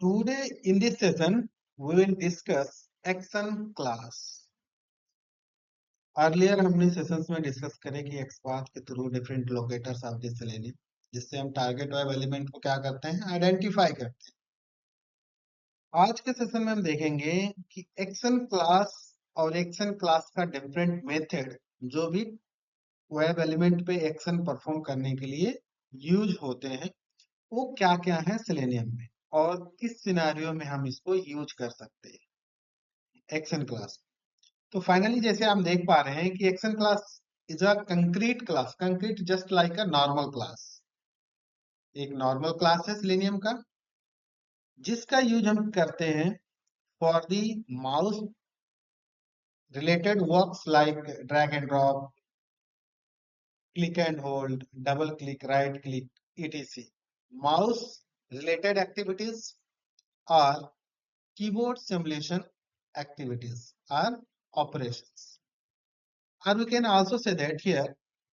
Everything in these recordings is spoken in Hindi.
Today in this session, we will discuss action class. Earlier हमने सेशंस में डिस्कस करे कि XPath के through different locators of the selenium जिससे हम टारगेट वेब एलिमेंट को क्या करते हैं आइडेंटिफाई करते हैं। आज के सेशन में हम देखेंगे कि एक्शन क्लास और एक्शन क्लास का डिफरेंट मेथड जो भी वेब एलिमेंट पे एक्शन परफॉर्म करने के लिए यूज होते हैं वो क्या क्या है सेलेनियम में और किस सिनेरियो में हम इसको यूज कर सकते हैं एक्शन क्लास। तो फाइनली जैसे हम देख पा रहे हैं कि action class is a concrete class, concrete just like a normal class. एक नॉर्मल क्लास है सेलेनियम का जिसका यूज हम करते हैं for the mouse related works like drag and drop, click and hold, double click, right click, etc. Mouse related activities और keyboard simulation activities or operations. Or we can also say that here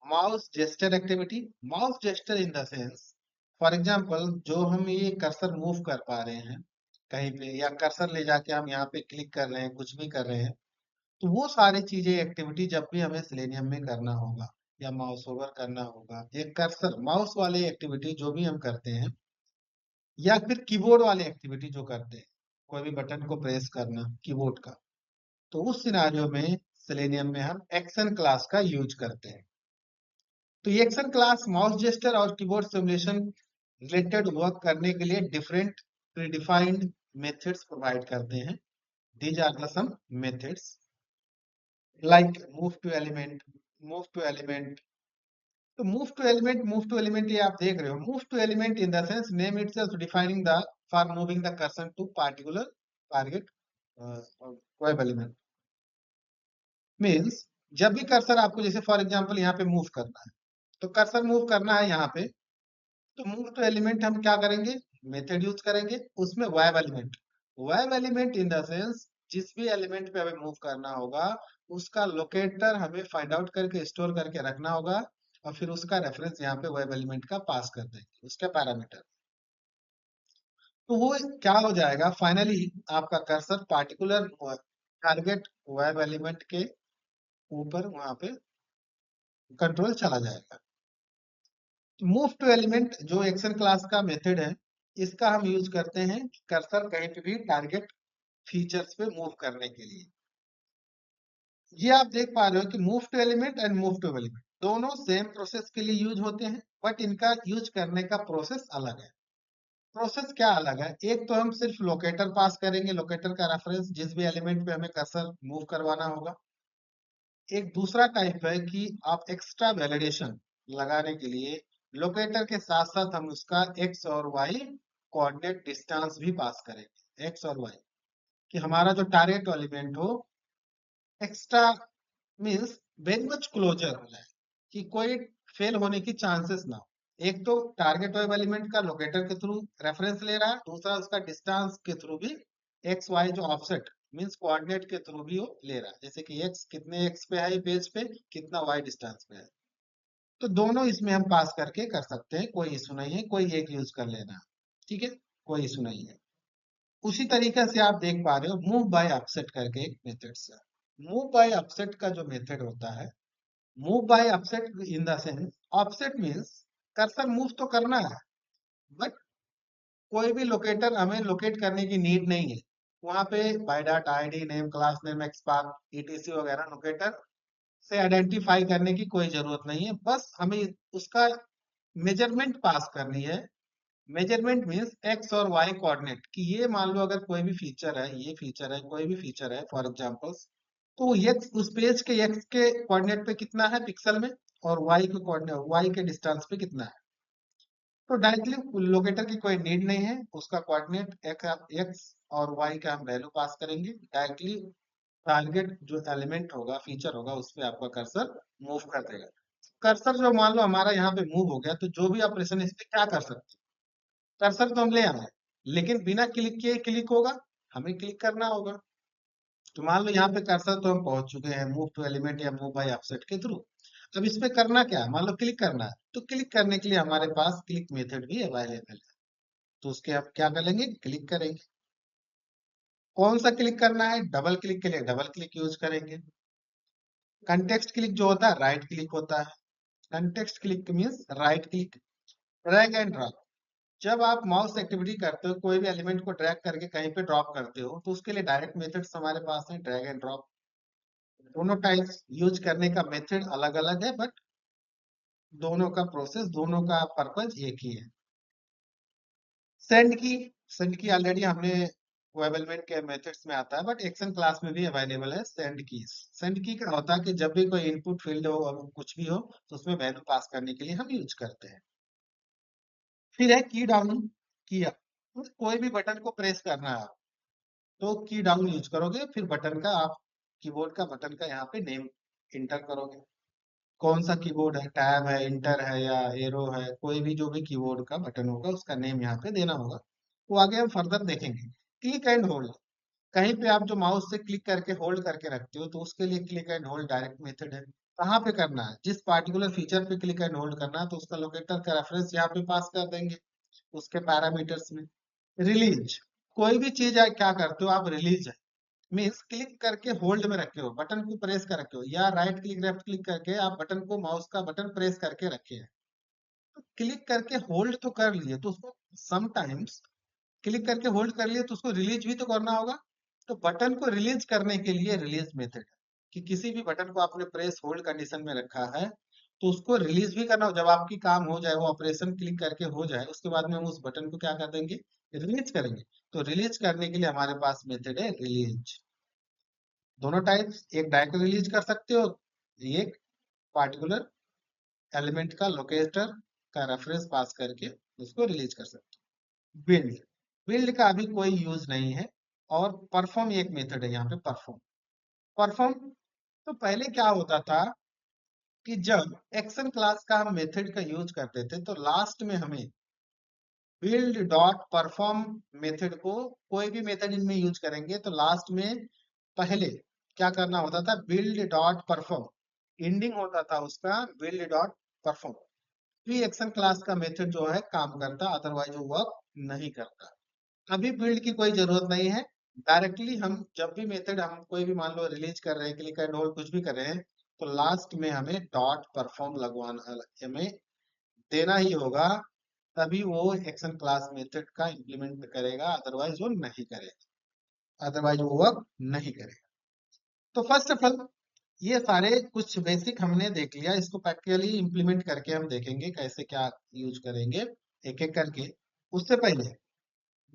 mouse gesture activity, mouse gesture in the sense, for example जो हम ये कर्सर मूव कर पा रहे हैं कहीं पे या कर्सर ले जाके हम यहाँ पे क्लिक कर रहे हैं कुछ भी कर रहे हैं तो वो सारी चीजें एक्टिविटी जब भी हमें सेलेनियम में करना होगा या माउस ओवर करना होगा ये कर्सर माउस वाले एक्टिविटी जो भी हम करते हैं या फिर कीबोर्ड वाले एक्टिविटी जो करते हैं कोई भी बटन को प्रेस करना कीबोर्ड का तो उस सिनारियो में सेलेनियम में हम एक्शन क्लास का यूज करते हैं। तो ये एक्शन क्लास माउस जेस्टर और कीबोर्ड सिमुलेशन रिलेटेड वर्क करने के लिए डिफरेंट प्रीडिफाइंड मेथड्स प्रोवाइड करते हैं। These are the some methods like move to element. तो मूव टू एलिमेंट ये आप देख रहे हो move to element in the sense name itself defining the for moving the cursor to particular target web element means जब भी कर्सर आपको जैसे फॉर एग्जांपल यहाँ पे मूव करना है तो कर्सर मूव करना है यहाँ पे तो मूव टू एलिमेंट हम क्या करेंगे मेथड यूज करेंगे उसमें web element in the sense जिस भी एलिमेंट पे हमें मूव करना होगा उसका लोकेटर हमें फाइंड आउट करके स्टोर करके रखना होगा और फिर उसका रेफरेंस यहाँ पे वेब एलिमेंट का पास कर देंगे उसका पैरामीटर तो वो क्या हो जाएगा फाइनली आपका cursor particular target web element के ऊपर वहां पे कंट्रोल चला जाएगा। मूव टू एलिमेंट जो एक्शन क्लास का मेथड है इसका हम यूज करते हैं कर्सर कहीं पे भी टारगेट फीचर्स पे मूव करने के लिए। ये आप देख पा रहे हो कि move to element and move to element दोनों सेम प्रोसेस के लिए यूज होते हैं बट इनका यूज करने का प्रोसेस अलग है। प्रोसेस क्या अलग है एक तो हम सिर्फ लोकेटर पास करेंगे लोकेटर का रेफरेंस जिस भी एलिमेंट पे हमें कर्सर मूव करवाना होगा। एक दूसरा टाइप है कि आप एक्स्ट्रा वैलिडेशन लगाने के लिए लोकेटर के साथ साथ हम उसका एक्स और वाई कोऑर्डिनेट डिस्टेंस भी पास करेंगे एक्स और वाई कि हमारा जो टारगेट एलिमेंट हो extra means very much closer हो जाए कि कोई फेल होने की चांसेस ना हो। एक तो टारगेट वेब एलिमेंट का लोकेटर के थ्रू रेफरेंस ले रहा है दूसरा उसका डिस्टेंस के थ्रू भी एक्स वाई जो ऑफसेट मींस कोऑर्डिनेट के थ्रू भी वो ले रहा है जैसे कि एक्स कितने एक्स पे है पेज पे कितना वाई डिस्टेंस पे है तो दोनों इसमें हम पास करके कर सकते हैं कोई इशू नहीं है कोई एक यूज कर लेना ठीक है कोई इशू नहीं है। उसी तरीके से आप देख पा रहे हो मूव बाय अपसेट करके एक मेथड है। मूव बाय अपसेट का जो मेथड होता है move by upset in the sense offset means cursor move तो करना है बट कोई भी लोकेटर हमें लोकेट करने की नीड नहीं है वहां पे by dot ID name class name XPath ETC वगैरह लोकेटर से आइडेंटिफाई करने की कोई जरूरत नहीं है बस हमें उसका मेजरमेंट पास करनी है। मेजरमेंट मींस एक्स और वाई कोऑर्डिनेट कि ये मान लो अगर कोई भी फीचर है ये फीचर है कोई भी फीचर है फॉर एग्जांपल तो एक्स उस पेज के एक्स के कोऑर्डिनेट पे कितना है पिक्सल में और वाई के कोऑर्डिनेट वाई के डिस्टेंस पे कितना है तो डायरेक्टली लोकेटर की कोई नीड नहीं है उसका कोऑर्डिनेट एक्स और वाई का हम वैल्यू पास करेंगे डायरेक्टली टारगेट जो एलिमेंट होगा फीचर होगा उस पे आपका कर्सर मूव कर देगा। कर्सर जो मान लो हमारा यहाँ पे मूव हो गया तो जो भी ऑपरेशन इस पे क्या कर सकते हैं कर्सर तो हम ले आए लेकिन बिना क्लिक किए क्लिक होगा हमें क्लिक करना होगा। तो मान लो यहाँ पे कर्सर तो हम पहुंच चुके हैं मूव टू एलिमेंट या मूव बाय ऑफसेट के थ्रू। अब इस पे करना क्या है मान लो क्लिक करना है तो क्लिक करने के लिए हमारे पास क्लिक मेथड भी अवेलेबल है तो उसके आप क्या करेंगे, क्लिक करेंगे। कौन सा क्लिक करना है, डबल क्लिक के लिए डबल क्लिक यूज करेंगे। कंटेक्स्ट क्लिक जो होता है राइट क्लिक होता है। Context click means right click. Drag and drop, जब आप माउस एक्टिविटी करते हो, कोई भी एलिमेंट को ड्रैग करके कहीं पे ड्रॉप करते हो, तो उसके लिए डायरेक्ट मेथड्स हमारे पास है, ड्रैग एंड ड्रॉप। दोनों टाइप्स यूज करने का मेथड अलग अलग है, बट दोनों का प्रोसेस, दोनों का पर्पज एक ही है। सेंड की, सेंड की ऑलरेडी हमने वेब एलिमेंट के मेथड्स में आता है, बट एक्शन क्लास में भी अवेलेबल है सेंड की। सेंड की क्या होता है कि जब भी कोई इनपुट फील्ड हो और कुछ भी हो, तो उसमें वैल्यू पास करने के लिए हम यूज करते हैं। फिर है की डाउन किया, तो कोई भी बटन को प्रेस करना है आप, तो की डाउन यूज करोगे, फिर बटन का आप कीबोर्ड का बटन का यहाँ पे नेम इंटर करोगे। कौन सा कीबोर्ड है, टैब है, इंटर है या एरो है, कोई भी जो भी कीबोर्ड का बटन होगा उसका नेम यहाँ पे देना होगा। वो आगे हम फर्दर देखेंगे। क्लिक एंड होल्ड, कहीं पे आप जो माउस से क्लिक करके होल्ड करके रखते हो, तो उसके लिए click and hold direct method है। कहाँ पे करना है, जिस पार्टिकुलर फीचर पे क्लिक एंड होल्ड करना है, तो उसका लोकेटर का रेफरेंस यहाँ पे पास कर देंगे उसके पैरामीटर्स में। रिलीज, कोई भी चीज है क्या करते हो आप, रिलीज है मीन्स क्लिक करके होल्ड में रखे हो, बटन को प्रेस कर रखे हो, या राइट क्लिक लेफ्ट क्लिक करके आप बटन को, माउस का बटन प्रेस करके रखे हैं। तो क्लिक करके होल्ड तो कर लिए, तो उसको समटाइम्स क्लिक करके होल्ड कर लिए, तो उसको रिलीज भी तो करना होगा। तो बटन को रिलीज करने के लिए रिलीज मेथड है, कि किसी भी बटन को आपने प्रेस होल्ड कंडीशन में रखा है, तो उसको रिलीज भी करना हो, जब आपकी काम हो जाए, वो ऑपरेशन क्लिक करके हो जाए, उसके बाद में हम उस बटन को क्या कर देंगे, रिलीज करेंगे। तो रिलीज करने के लिए हमारे पास मेथड है रिलीज। दोनों टाइप्स, एक डायरेक्ट रिलीज कर सकते हो, एक पार्टिकुलर एलिमेंट का लोकेटर का रेफरेंस पास करके उसको रिलीज कर सकते हो। बिल्ड, बिल्ड का अभी कोई यूज नहीं है। और परफॉर्म एक मेथड है यहाँ पे, परफॉर्म। परफॉर्म, तो पहले क्या होता था कि जब एक्शन क्लास का हम मेथड का यूज करते थे, तो लास्ट में हमें बिल्ड डॉट परफॉर्म मेथड को, कोई भी मेथड इनमें यूज करेंगे तो लास्ट में पहले क्या करना होता था, बिल्ड डॉट परफॉर्म, एंडिंग होता था उसका build dot perform. Pre action class का मेथड जो है काम करता, अदरवाइज वो वर्क नहीं करता। अभी बिल्ड की कोई जरूरत नहीं है। डायरेक्टली हम जब भी मेथड, हम कोई भी मान लो रिलीज कर रहे हैं, क्लिक एंड होल्ड कुछ भी कर रहे हैं, तो लास्ट में हमें डॉट परफॉर्म लगवाना, हमें देना ही होगा, तभी वो एक्शन क्लास मेथड का इम्प्लीमेंट करेगा, अदरवाइज वो नहीं करेगा, अदरवाइज वो वर्क नहीं करेगा। तो फर्स्ट ऑफ ऑल ये सारे कुछ बेसिक हमने देख लिया, इसको प्रैक्टिकली इम्प्लीमेंट करके हम देखेंगे कैसे क्या यूज करेंगे एक एक करके। उससे पहले,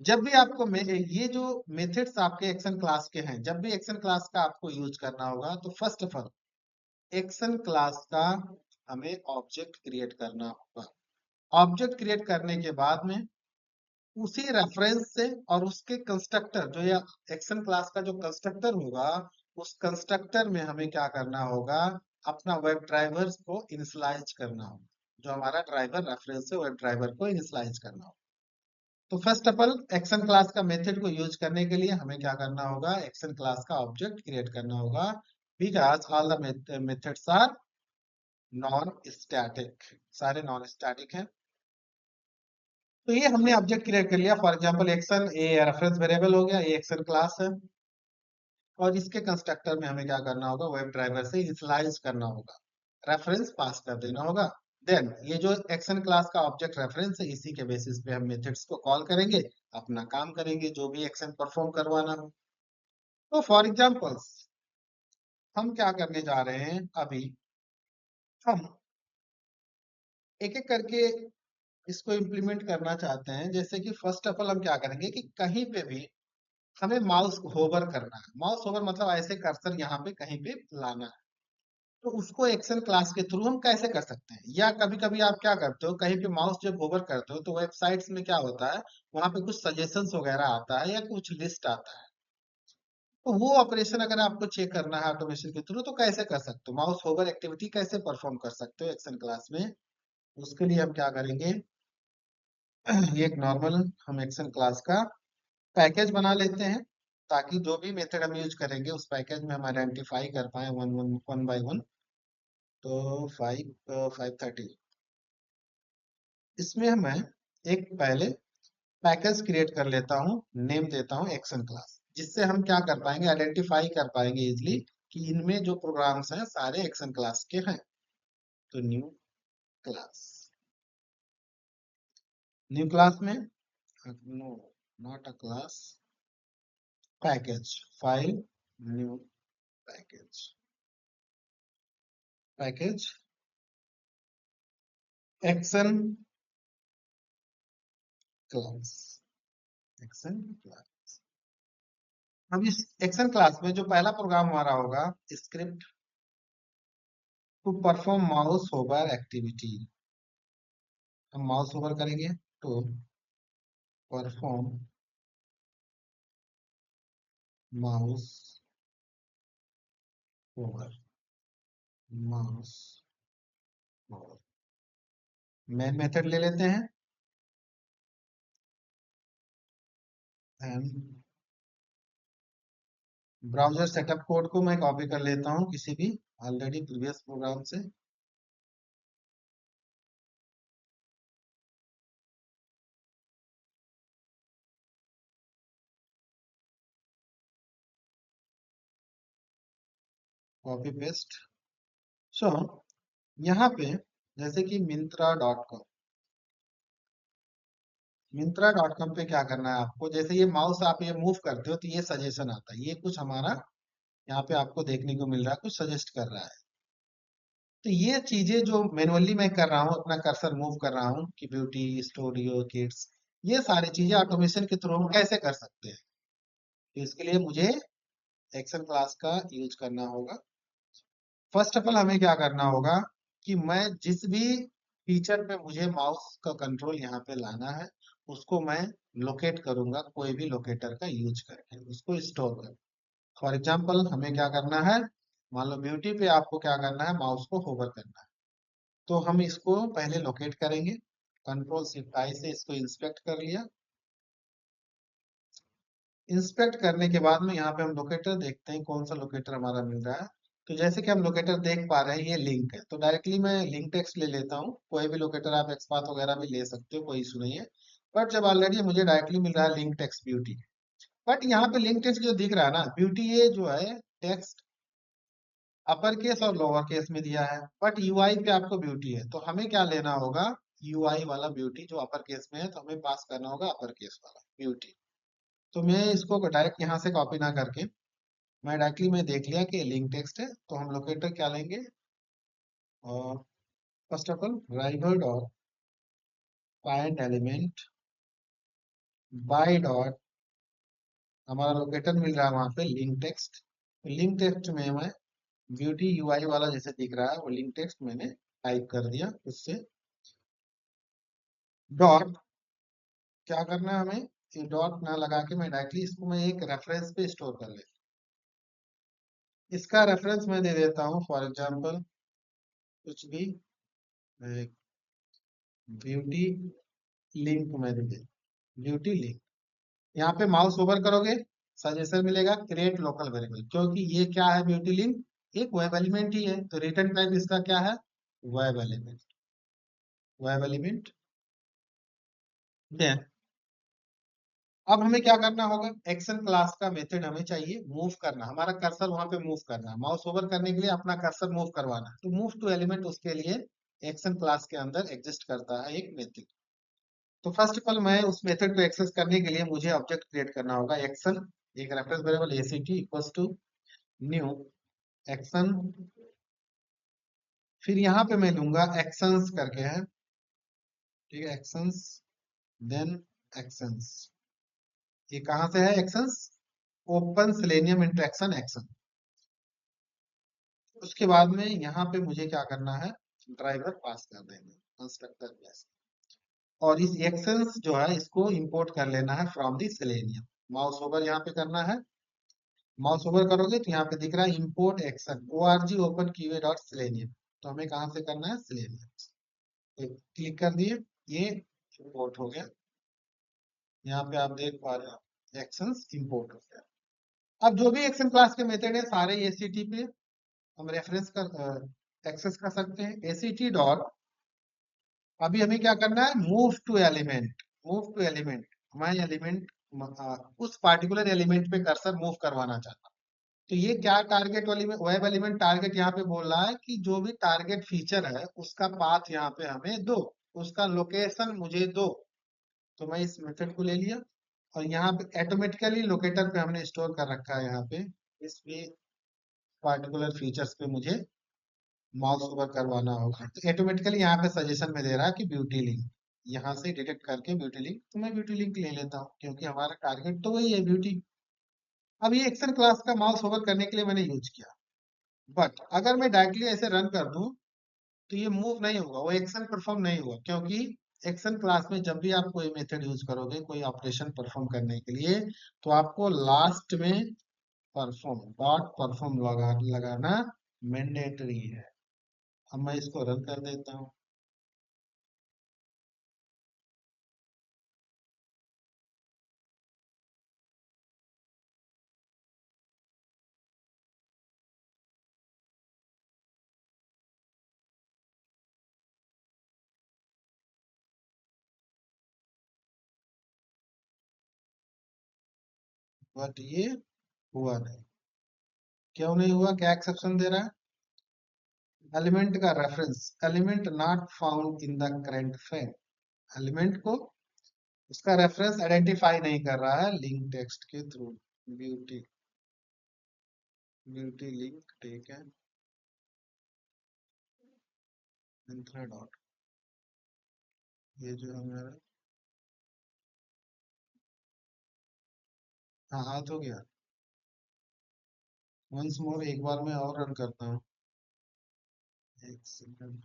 जब भी आपको ये जो मेथड्स आपके एक्शन क्लास के हैं, जब भी एक्शन क्लास का आपको यूज करना होगा, तो first of all action class का हमें ऑब्जेक्ट क्रिएट करना होगा। ऑब्जेक्ट क्रिएट करने के बाद में उसी रेफरेंस से और उसके कंस्ट्रक्टर जो, या एक्शन क्लास का जो कंस्ट्रक्टर होगा, उस कंस्ट्रक्टर में हमें क्या करना होगा, अपना वेब ड्राइवर को इनिशियलाइज करना होगा। जो हमारा ड्राइवर रेफरेंस है, वेब ड्राइवर को इनिशियलाइज करना होगा। तो first of all action class का मेथड को यूज करने के लिए हमें क्या करना होगा, एक्शन क्लास का ऑब्जेक्ट क्रिएट करना होगा, because all the methods are non static, सारे नॉन स्टैटिक हैं। तो ये हमने ऑब्जेक्ट क्रिएट कर लिया, for example action a reference variable हो गया, ये एक्शन क्लास है, और इसके कंस्ट्रक्टर में हमें क्या करना होगा, वेब ड्राइवर से इनिशियलाइज करना होगा, रेफरेंस पास कर देना होगा। देन ये जो एक्शन क्लास का ऑब्जेक्ट रेफरेंस है, इसी के बेसिस पे हम मेथड्स को कॉल करेंगे, अपना काम करेंगे, जो भी एक्शन परफॉर्म करवाना हो। तो फॉर एग्जांपल्स हम क्या करने जा रहे हैं अभी, हम एक एक करके इसको इम्प्लीमेंट करना चाहते हैं। जैसे कि फर्स्ट ऑफ ऑल हम क्या करेंगे कि कहीं पे भी हमें माउस होवर करना है। माउस होवर मतलब ऐसे कर्सर यहाँ पे कहीं पे लाना है, तो उसको एक्शन क्लास के थ्रू हम कैसे कर सकते हैं। या कभी कभी आप क्या करते हो, कहीं पे माउस जब होवर करते हो, तो वेबसाइट्स में क्या होता है, वहां पे कुछ सजेशंस वगैरह आता है या कुछ लिस्ट आता है, तो वो ऑपरेशन अगर आपको चेक करना है ऑटोमेशन के थ्रू, तो कैसे कर सकते हो, माउस होवर एक्टिविटी कैसे परफॉर्म कर सकते हो एक्शन क्लास में। उसके लिए हम क्या करेंगे, ये एक नॉर्मल हम एक्शन क्लास का पैकेज बना लेते हैं, ताकि जो भी मेथड हम यूज करेंगे उस पैकेज में हम आइडेंटिफाई कर पाए one one one by one. तो 530, इसमें हमें एक पहले पैकेज क्रिएट कर लेता हूँ, नेम देता हूँ एक्शन क्लास, जिससे हम क्या कर पाएंगे, आइडेंटिफाई कर पाएंगे इजिली कि इनमें जो प्रोग्राम्स हैं सारे एक्शन क्लास के हैं। तो न्यू क्लास, न्यू क्लास में no, not a class, package, file, new package, package action class, action class. अब इस एक्शन क्लास में जो पहला प्रोग्राम हमारा होगा, script to perform mouse hover activity, हम माउस होवर करेंगे तो perform mouse hover, mouse hover, main method ले लेते हैं एंड ब्राउजर सेटअप कोड को मैं कॉपी कर लेता हूं किसी भी ऑलरेडी प्रीवियस प्रोग्राम से, कॉपी पेस्ट। सो यहाँ पे जैसे कि मिंत्रा.com, मिंत्रा.com पे क्या करना है आपको, जैसे ये माउस आप ये मूव करते हो तो ये सजेशन आता है, ये कुछ हमारा यहाँ पे आपको देखने को मिल रहा है, कुछ सजेस्ट कर रहा है। तो ये चीजें जो मैनुअली मैं कर रहा हूँ, अपना कर्सर मूव कर रहा हूँ कि ब्यूटी, स्टूडियो, किड्स, ये सारी चीजें ऑटोमेशन के थ्रू हम कैसे कर सकते हैं। तो इसके लिए मुझे एक्शन क्लास का यूज करना होगा। फर्स्ट ऑफ ऑल हमें क्या करना होगा कि मैं जिस भी फीचर पे मुझे माउस का कंट्रोल यहाँ पे लाना है, उसको मैं लोकेट करूंगा कोई भी लोकेटर का यूज करके, उसको स्टोर कर। फॉर एग्जाम्पल हमें क्या करना है, मान लो ब्यूटी पे आपको क्या करना है, माउस को होवर करना है, तो हम इसको पहले लोकेट करेंगे, कंट्रोल शिफ्ट आई से इसको इंस्पेक्ट कर लिया। इंस्पेक्ट करने के बाद में यहाँ पे हम लोकेटर देखते हैं कौन सा लोकेटर हमारा मिल रहा है। तो जैसे कि हम लोकेटर देख पा रहे हैं ये लिंक है, तो डायरेक्टली मैं लिंक टेक्स्ट ले लेता हूँ, कोई भी लोकेटर आप एक्सपाथ वगैरह भी ले सकते हो, कोई इशू नहीं है। बट जब ऑलरेडी मुझे डायरेक्टली मिल रहा है लिंक टेक्स्ट ब्यूटी, बट यहाँ पे लिंक टेक्स्ट जो दिख रहा है ना ब्यूटी, ये जो है टेक्स्ट अपर केस और लोअर केस में दिया है, बट यूआई पे आपको ब्यूटी है, तो हमें क्या लेना होगा, यूआई वाला ब्यूटी जो अपर केस में है, तो हमें पास करना होगा अपर केस वाला ब्यूटी। तो मैं इसको डायरेक्ट यहाँ से कॉपी ना करके मैं डायरेक्टली मैं देख लिया कि लिंक टेक्स्ट है, तो हम लोकेटर क्या लेंगे, और first of all driver dot find element by dot, हमारा लोकेटर मिल रहा है वहां पे लिंक टेक्स्ट, लिंक टेक्स्ट में मैं ब्यूटी यूआई वाला जैसे दिख रहा है वो लिंक टेक्स्ट मैंने टाइप कर दिया, उससे डॉट, क्या करना है हमें, ये डॉट ना लगा के मैं डायरेक्टली इसको मैं एक रेफरेंस पे स्टोर कर लेता हूँ। इसका रेफरेंस मैं दे देता हूँ फॉर एग्जांपल कुछ भी, ब्यूटी लिंक मैं दे देता, ब्यूटी लिंक। यहाँ पे माउस ओवर करोगे, सजेशन मिलेगा क्रिएट लोकल वेरिएबल, क्योंकि ये क्या है, ब्यूटी लिंक एक वेब एलिमेंट ही है, तो रिटर्न टाइप इसका क्या है, web element, web element. Then अब हमें क्या करना होगा, एक्शन क्लास का मेथड हमें चाहिए, मूव करना, हमारा कर्सर वहां पे मूव करना है, माउस ओवर करने के लिए अपना कर्सर मूव करवाना है, तो मूव टू एलिमेंट उसके लिए एक्शन क्लास के अंदर एग्जिस्ट करता है एक मेथड। तो फर्स्ट ऑफ ऑल मैं उस मेथड को एक्सेस करने के लिए मुझे ऑब्जेक्ट क्रिएट करना होगा एक्शन, एक reference variable ACT equals to new action, फिर यहाँ पे मैं लूंगा एक्शंस करके है, ठीक है, एक्शंस, देन एक्शंस, ये कहाँ से है actions, open selenium interaction action. उसके बाद में यहाँ पे मुझे क्या करना है, ड्राइवर पास कर देंगे कंस्ट्रक्टर क्लास, और इस एक्शंस जो है इसको इंपोर्ट कर लेना है from the selenium. Mouse over यहाँ पे करना है, माउस ओवर करोगे तो यहाँ पे दिख रहा है import action org open कीवे dot selenium, तो हमें कहाँ से करना है, सेलेनियम, क्लिक कर दिए, ये इंपोर्ट हो गया। यहाँ पे आप देख पा रहे हो एक्शंस इंपोर्ट हो गया। अब जो भी एक्शन क्लास के मेथड है सारे एसीटी पे हम रेफरेंस कर एक्सेस कर सकते हैं, एसीटी डॉट, अभी हमें क्या करना है, move to element, move to element, मैं एलिमेंट उस पार्टिकुलर एलिमेंट पे कर्सर मूव करवाना चाहता हूँ। तो ये क्या टारगेट वाली में वेब एलिमेंट टारगेट यहाँ पे बोल रहा है कि जो भी टारगेट फीचर है उसका पाथ यहाँ पे हमें दो, उसका लोकेशन मुझे दो। तो मैं इस मेथड को ले लिया और यहाँ पे ऑटोमेटिकली लोकेटर पे हमने स्टोर कर रखा है। यहाँ पे इस भी पार्टिकुलर फीचर्स पे मुझे माउस ओवर करवाना होगा तो ऑटोमेटिकली यहाँ पे सजेशन में दे रहा है कि ब्यूटी लिंक, यहाँ से डिटेक्ट करके ब्यूटी लिंक, तो मैं ब्यूटी लिंक ले लेता हूँ क्योंकि हमारा टारगेट तो वही है ब्यूटी। अब ये एक्शन क्लास का माउस ओवर करने के लिए मैंने यूज किया, बट अगर मैं डायरेक्टली ऐसे रन कर दूं तो ये मूव नहीं होगा, वो एक्शन परफॉर्म नहीं होगा, क्योंकि एक्शन क्लास में जब भी आप कोई मेथड यूज करोगे कोई ऑपरेशन परफॉर्म करने के लिए तो आपको लास्ट में परफॉर्म डॉट परफॉर्म लगाना मैंडेटरी है। अब मैं इसको रन कर देता हूँ। बट ये हुआ नहीं। क्यों नहीं हुआ, क्या एक्सेप्शन दे रहा है? एलिमेंट का reference, element not found in the current frame, element को उसका रेफरेंस आइडेंटिफाई नहीं कर रहा है लिंक टेक्स्ट के थ्रू। ब्यूटी, ब्यूटी लिंक ठीक है, इंट्रा डॉट, ये जो हमारा, हाँ आ तो गया। वंस मोर, एक बार मैं और रन करता हूँ। एक सेकंड।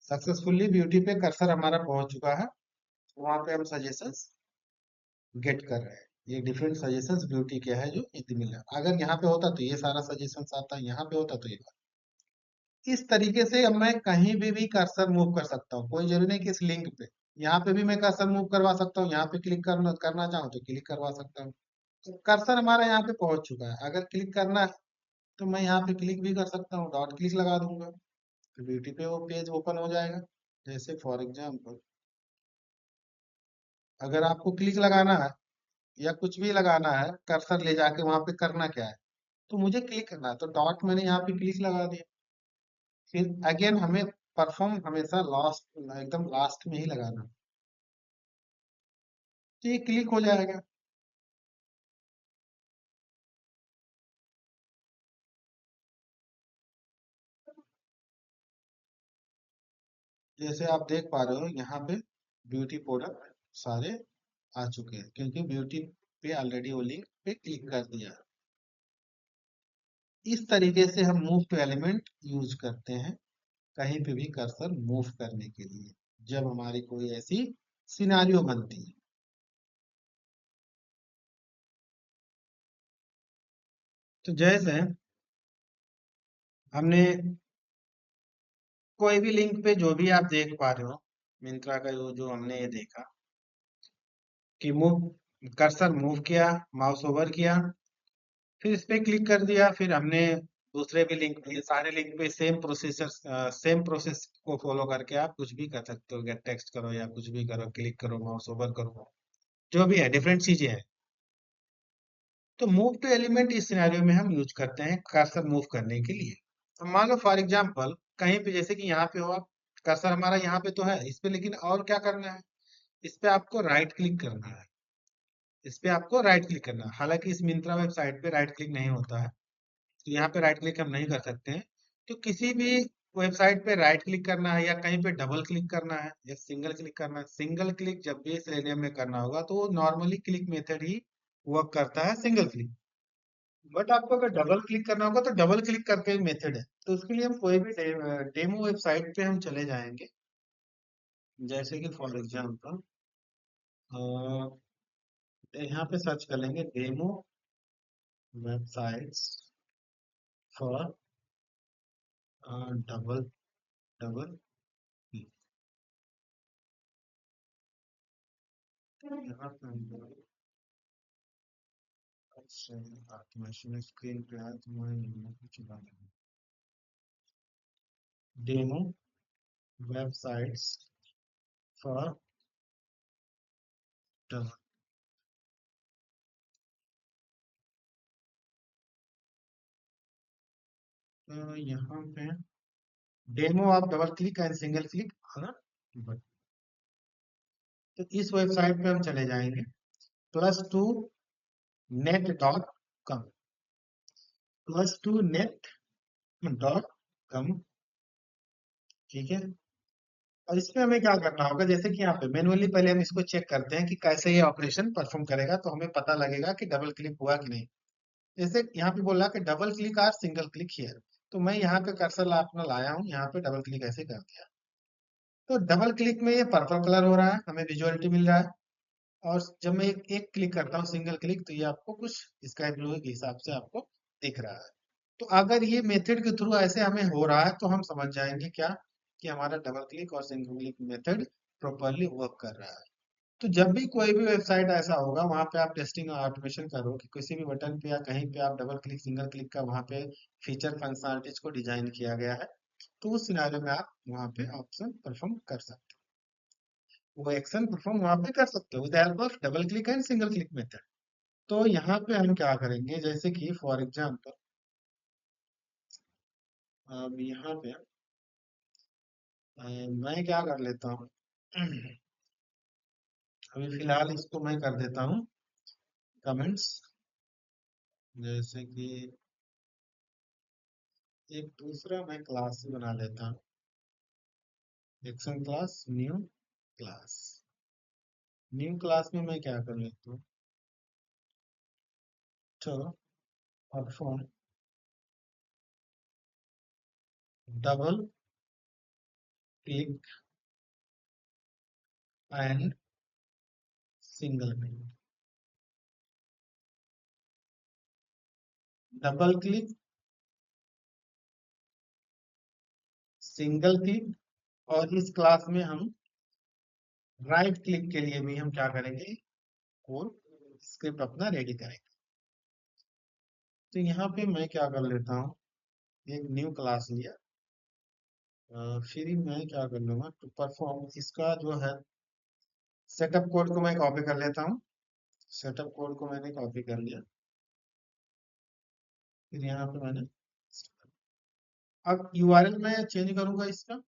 सक्सेसफुली ब्यूटी पे कर्सर हमारा पहुंच चुका है, वहां पे हम सजेशंस गेट कर रहे हैं। ये डिफरेंट सजेशंस ब्यूटी के है जो इतनी मिला, अगर यहाँ पे होता तो ये सारा सजेशंस आता, यहाँ पे होता तो ये। इस तरीके से अब मैं कहीं भी कर्सर मूव कर सकता हूँ, कोई जरूरी नहीं कि इस लिंक पे, यहाँ पे भी मैं कर्सर मूव करवा सकता हूँ, यहाँ पे क्लिक करना करना चाहूँ तो क्लिक करवा सकता हूँ। तो कर्सर हमारा यहाँ पे पहुंच चुका है, अगर क्लिक करना है तो मैं यहाँ पे क्लिक भी कर सकता हूँ, डॉट क्लिक लगा दूंगा तो ब्यूटी पे वो पेज ओपन हो जाएगा। जैसे फॉर एग्जाम्पल अगर आपको क्लिक लगाना है या कुछ भी लगाना है, कर्सर ले जाके वहां पे करना क्या है, तो मुझे क्लिक करना है तो डॉट मैंने यहाँ पे क्लिक लगा दिया। फिर अगेन हमें परफॉर्म हमेशा लास्ट, एकदम लास्ट में ही लगाना है, तो ये क्लिक हो जाएगा। जैसे आप देख पा रहे हो यहाँ पे ब्यूटी प्रोडक्ट सारे आ चुके हैं क्योंकि ब्यूटी पे ऑलरेडी वो लिंक पे क्लिक कर दिया। इस तरीके से हम मूव टू एलिमेंट यूज करते हैं कहीं पे भी कर्सर मूव करने के लिए, जब हमारी कोई ऐसी सिनारियो बनती है। तो जैसे हमने कोई भी लिंक पे जो भी आप देख पा रहे हो, मिंत्रा का जो हमने ये देखा कि मूव, कर्सर मूव किया, माउस ओवर किया, फिर इस पे क्लिक कर दिया, फिर हमने दूसरे भी लिंक पे, सारे लिंक पे सेम प्रोसेस को फॉलो करके आप कुछ भी कर सकते हो, गेट टेक्स्ट करो या कुछ भी करो, क्लिक करो, माउस ओवर करो, जो भी है डिफरेंट चीजें हैं। तो मूव टू एलिमेंट इस सिनेरियो में हम यूज करते हैं कर्सर मूव करने के लिए। तो मान लो फॉर एग्जांपल कहीं पे जैसे कि यहाँ पे हो आप, कर्सर हमारा यहाँ पे तो है इस पे, लेकिन और क्या करना है, इस पे आपको राइट क्लिक करना है, इस पे आपको राइट क्लिक करना है। हालांकि इस मिंत्रा वेबसाइट पे राइट क्लिक नहीं होता है, तो यहाँ पे राइट क्लिक हम नहीं कर सकते हैं। तो किसी भी वेबसाइट पे राइट क्लिक करना है या कहीं पे डबल क्लिक करना है या सिंगल क्लिक करना है, सिंगल क्लिक जब भी इस एरिया में करना होगा तो वो नॉर्मली क्लिक मेथड ही वर्क करता है, सिंगल क्लिक। बट आपको अगर डबल क्लिक करना होगा तो डबल क्लिक करके मेथड है, तो उसके लिए हम कोई भी डेमो वेबसाइट पे हम चले जाएंगे। जैसे कि फॉर एग्जांपल यहाँ पे सर्च कर लेंगे demo websites for double double click. यहाँ पे हम ऑटोमेशन स्क्रीन पे है तो मैं यहाँ पे चला दूंगा डेमो वेबसाइट्स फॉर डबल। तो यहाँ पे डेमो आप double click and single click है ना। बट तो इस वेबसाइट पे हम चले जाएंगे +2net.com +2net.com। ठीक है। और इसमें हमें क्या करना होगा, जैसे कि यहाँ पे मैनुअली पहले हम इसको चेक करते हैं कि कैसे ये ऑपरेशन परफॉर्म करेगा, तो हमें पता लगेगा कि डबल क्लिक हुआ कि नहीं। जैसे यहाँ पे बोला कि डबल क्लिक और सिंगल क्लिक हियर, तो मैं यहाँ पे कर्सर अपना लाया हूँ, यहाँ पे डबल क्लिक ऐसे कर दिया। तो डबल क्लिक में ये पर्पल कलर हो रहा है, हमें विजुअलिटी मिल रहा है। और जब मैं एक क्लिक करता हूँ सिंगल क्लिक, तो ये आपको कुछ स्काई ब्लू के हिसाब से आपको दिख रहा है। तो अगर ये मेथड के थ्रू ऐसे हमें हो रहा है, तो हम समझ जाएंगे क्या कि हमारा डबल क्लिक और single click method properly work कर रहा है। तो जब भी कोई भी वेबसाइट ऐसा होगा, वहां पे आप टेस्टिंग और ऑटोमेशन करो कि किसी भी बटन पे या कहीं पे आप डबल क्लिक सिंगल क्लिक का वहां पे फीचर फंक्शनलिटीज को डिजाइन किया गया है, तो उस सिनेरियो में आप वहां पे ऑप्शन परफॉर्म कर सकते हो, वो एक्शन परफॉर्म वहां पे कर सकते हो with help of double click and single click method. तो यहाँ पे हम क्या करेंगे, जैसे कि फॉर एग्जाम्पल अब यहाँ पे मैं क्या कर लेता हूँ अभी फिलहाल इसको मैं कर देता हूँ कमेंट्स। जैसे कि एक दूसरा मैं क्लास बना लेता हूँ, action class new class. New class में मैं क्या कर लेता हूँ, तो perform double click and single click. Double click single click, और इस क्लास में हम राइट क्लिक के लिए भी हम क्या करेंगे, कोड स्क्रिप्ट अपना रेडी करेंगे। तो यहाँ पे मैं क्या कर लेता हूँ, एक न्यू क्लास लिया, फिर मैं क्या कर लूंगा टू परफॉर्म इसका जो है सेटअप कोड को मैं कॉपी कर लेता हूँ। सेटअप कोड को मैंने कॉपी कर लिया, फिर यहाँ पे मैंने अब यूआरएल मैं चेंज करूंगा इसका,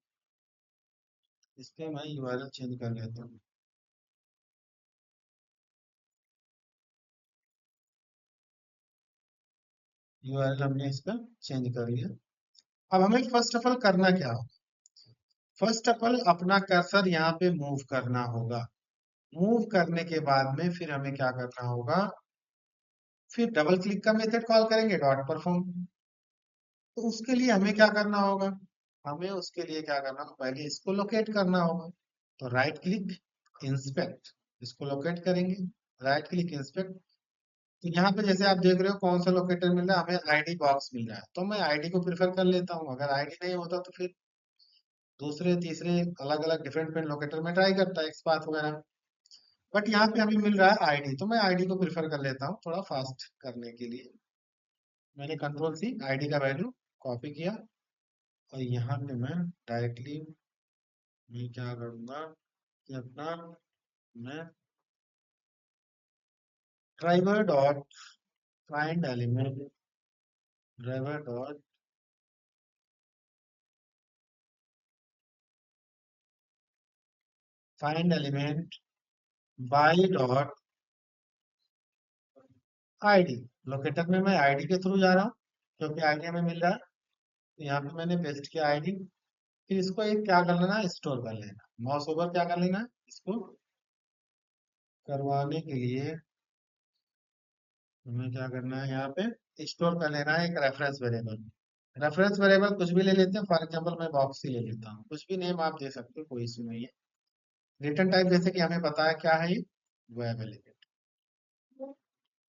इस पे मैं यूआरएल चेंज कर लेता हूँ। यूआरएल हमने इसका चेंज कर लिया। अब हमें फर्स्ट ऑफ ऑल करना क्या होगा, फर्स्ट ऑफ ऑल अपना कर्सर यहाँ पे मूव करना होगा। मूव करने के बाद में फिर हमें क्या करना होगा, फिर डबल क्लिक का मेथड कॉल करेंगे डॉट परफॉर्म। तो उसके लिए हमें क्या करना होगा, हमें उसके लिए क्या करना होगा, पहले इसको लोकेट करना होगा। तो राइट क्लिक इंस्पेक्ट, इसको लोकेट करेंगे, राइट क्लिक इंस्पेक्ट। तो यहाँ पे जैसे आप देख रहे हो कौन सा लोकेटर मिल रहा है, हमें आईडी बॉक्स मिल रहा है, तो मैं आईडी को प्रेफर कर लेता हूँ। अगर आईडी नहीं होता तो फिर दूसरे तीसरे अलग अलग डिफरेंट डिफरेंट लोकेटर में ट्राई करता है, एक्सपाथ वगैरह। बट यहाँ पे हमें मिल रहा है आईडी, तो मैं आईडी को प्रेफर कर लेता हूँ थोड़ा फास्ट करने के लिए। मैंने कंट्रोल C आईडी का वैल्यू कॉपी किया, और यहाँ पे मैं डायरेक्टली मैं क्या करूँगा कि अपना मैं driver dot find element, driver dot find element by dot ID. Locator में मैं आईडी के थ्रू जा रहा हूँ क्योंकि आईडी हमें मिल रहा है, तो यहाँ पे मैंने पेस्ट किया आईडी। फिर इसको एक क्या कर लेना है, स्टोर कर लेना, माउस ओवर क्या कर लेना है, इसको करवाने के लिए हमें क्या करना है, यहाँ पे स्टोर कर लेना है एक रेफरेंस वेरिएबल। रेफरेंस वेरिएबल कुछ भी ले लेते हैं, फॉर एग्जांपल मैं बॉक्स ही ले लेता हूँ, कुछ भी नेम आप दे सकते हो, कोई इशू नहीं है। रिटर्न टाइप जैसे कि हमें पता है क्या है, ये वेब एलिमेंट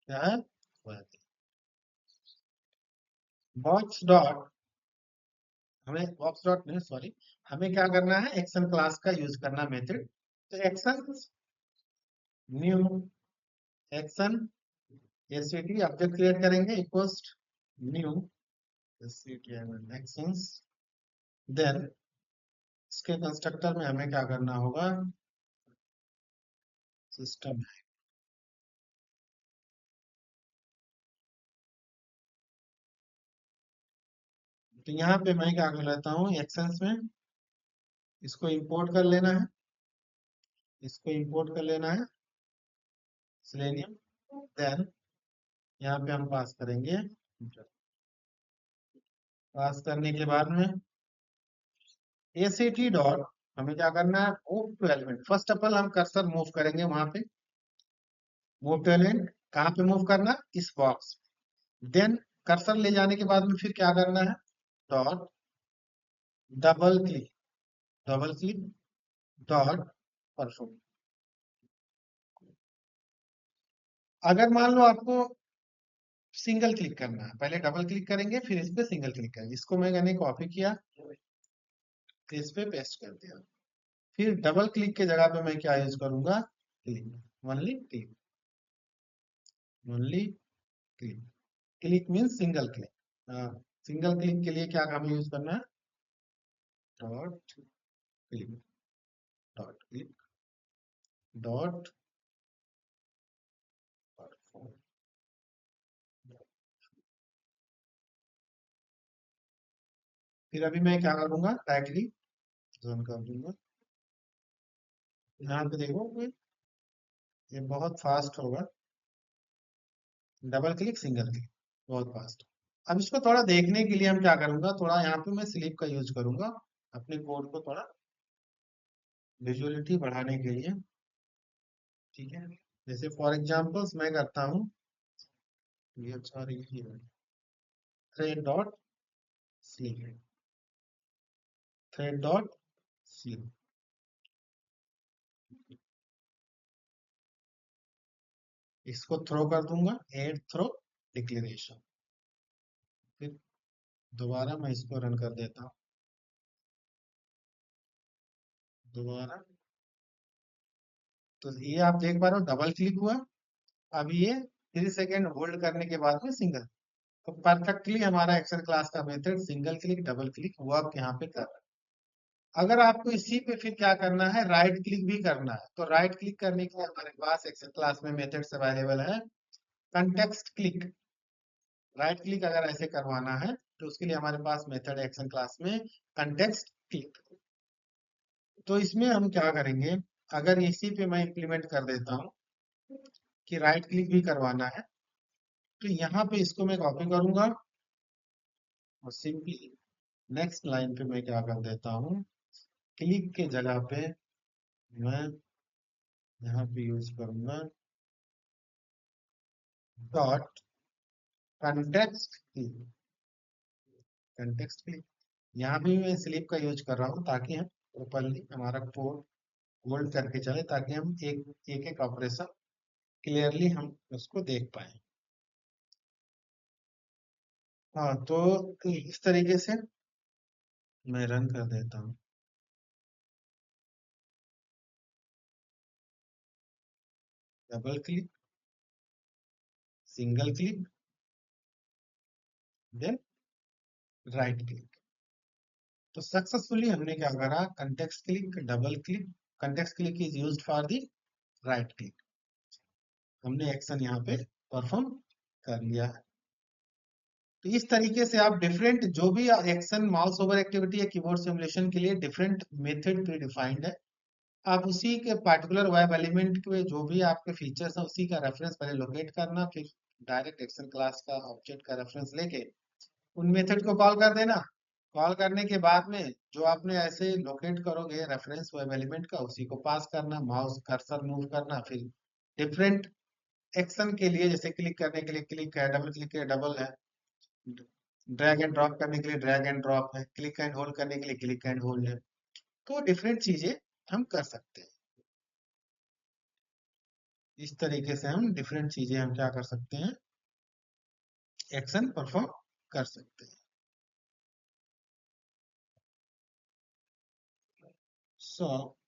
क्या है, वेब। बॉक्स डॉट हमें बॉक्स डॉट नहीं, सॉरी, हमें क्या करना है, एक्शन क्लास का यूज करना मेथड। तो action new action SVT object create करेंगे इक्वल्स न्यू एक्शंस। देन इसके कंस्ट्रक्टर में हमें क्या करना होगा, सिस्टम। तो यहाँ पे मैं क्या कर लेता हूँ, एक्शंस में इसको इंपोर्ट कर लेना है, इसको इंपोर्ट कर लेना है सेलेनियम। देन यहाँ पे हम पास करेंगे, पास करने के बाद में एसीटी डॉट, हमें क्या करना है, move to element. First of all हम कर्सर मूव करेंगे वहां पे, मूव टू एलिमेंट कहाँ पे मूव करना, इस बॉक्स। देन कर्सर ले जाने के बाद में फिर क्या करना है, dot double click dot perform. अगर मान लो आपको सिंगल क्लिक करना है, पहले डबल क्लिक करेंगे फिर इस पे सिंगल क्लिक करेंगे। इसको मैंने कॉपी किया, इस पे पेस्ट कर दिया। फिर डबल क्लिक के जगह पे मैं क्या यूज करूंगा, click, only click, only click. Click means single click. Single click के लिए क्या हमें यूज करना है, dot click, dot click, dot perform. फिर अभी मैं क्या करूंगा, राइट क्लिक जोन कर दूंगा। यहाँ पे देखो ये बहुत फास्ट होगा, डबल क्लिक सिंगल क्लिक, बहुत फास्ट। अब इसको थोड़ा देखने के लिए हम क्या करूंगा, थोड़ा यहाँ पे मैं स्लीप का यूज करूंगा अपने कोड को थोड़ा विजुअलिटी बढ़ाने के लिए। ठीक है, जैसे फॉर एग्जाम्पल्स मैं करता हूँ, ये अच्छा यही है, thread dot sleep, thread dot sleep. इसको थ्रो कर दूंगा, एड थ्रो डिक्लेरेशन। फिर दोबारा मैं इसको रन कर देता हूँ, दोबारा। तो ये आप देख पा रहे हो डबल क्लिक हुआ, अब ये 3 सेकेंड होल्ड करने के बाद में सिंगल। तो परफेक्टली हमारा एक्शन क्लास का method single click double click work यहाँ पे कर रहा है। अगर आपको इसी पे फिर क्या करना है, राइट क्लिक भी करना है, तो राइट क्लिक करने के लिए हमारे पास एक्शन क्लास में मेथड्स अवेलेबल है। कंटेक्स्ट क्लिक, राइट क्लिक अगर ऐसे करवाना है तो उसके लिए हमारे पास मेथड एक्शन क्लास में कंटेक्स्ट क्लिक। तो इसमें हम क्या करेंगे, अगर इसी पे मैं इम्प्लीमेंट कर देता हूँ कि राइट क्लिक भी करवाना है, तो यहाँ पे इसको मैं कॉपी करूंगा और सिंपली नेक्स्ट लाइन पे मैं क्या कर देता हूँ, क्लिक के जगह पे मैं यहाँ पे यूज करूंगा dot context click, context click. यहाँ भी मैं स्लीप का यूज कर रहा हूँ ताकि हम प्रॉपरली हमारा कोड होल्ड करके चले, ताकि हम एक एक एक ऑपरेशन क्लियरली हम उसको देख पाए। हाँ, तो इस तरीके से मैं रन कर देता हूँ, double click, single click, then right click. तो सक्सेसफुली हमने क्या करा, context click, double click, context click is used for the right click, हमने एक्शन यहाँ पे परफॉर्म कर लिया है। तो इस तरीके से आप डिफरेंट जो भी एक्शन माउस ओवर एक्टिविटी या कीबोर्ड सिमुलेशन के लिए डिफरेंट मेथड प्री डिफाइंड है, आप उसी के पार्टिकुलर वेब एलिमेंट के जो भी आपके फीचर्स हैं उसी का रेफरेंस पहले लोकेट करना, फिर डायरेक्ट एक्शन क्लास का ऑब्जेक्ट का रेफरेंस लेके उन मेथड को कॉल कर देना। कॉल करने के बाद में जो आपने ऐसे लोकेट करोगे रेफरेंस वेब एलिमेंट का, उसी को पास करना, माउस कर्सर मूव करना, फिर डिफरेंट एक्शन के लिए जैसे क्लिक करने के लिए क्लिक है, डबल क्लिक है डबल है, ड्रैग एंड ड्रॉप करने के लिए ड्रैग एंड ड्रॉप है, क्लिक एंड होल्ड करने के लिए क्लिक एंड होल्ड है। तो डिफरेंट चीजें हम कर सकते हैं, इस तरीके से हम डिफरेंट चीजें हम क्या कर सकते हैं, एक्शन परफॉर्म कर सकते हैं। सो